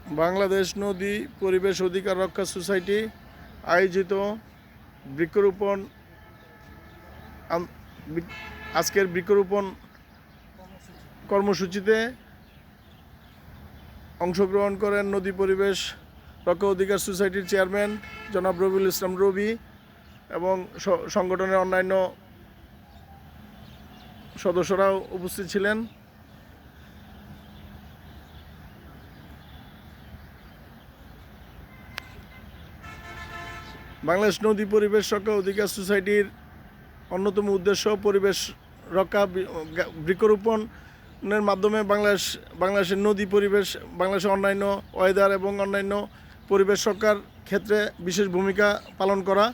বাংলাদেশ নদী পরিবেশ অধিকার রক্ষা সোসাইটি আয়োজিত বৃক্ষরোপণ আজকের বৃক্ষরোপণ কর্মসূচিতে অংশগ্রহণ করেন নদী পরিবেশ রক্ষা অধিকার সোসাইটির চেয়ারম্যান জনাব রবিউল ইসলাম রবি এবং সংগঠনের অন্যান্য সদস্যরাও উপস্থিত ছিলেন। বাংলাদেশ নদী পরিবেশ রক্ষা অধিকার সোসাইটির অন্যতম উদ্দেশ্য পরিবেশ রক্ষা, বৃক্ষরোপণের মাধ্যমে বাংলাদেশের নদী পরিবেশ, বাংলাদেশের অন্যান্য ওয়েদার এবং অন্যান্য পরিবেশ রক্ষার ক্ষেত্রে বিশেষ ভূমিকা পালন করা।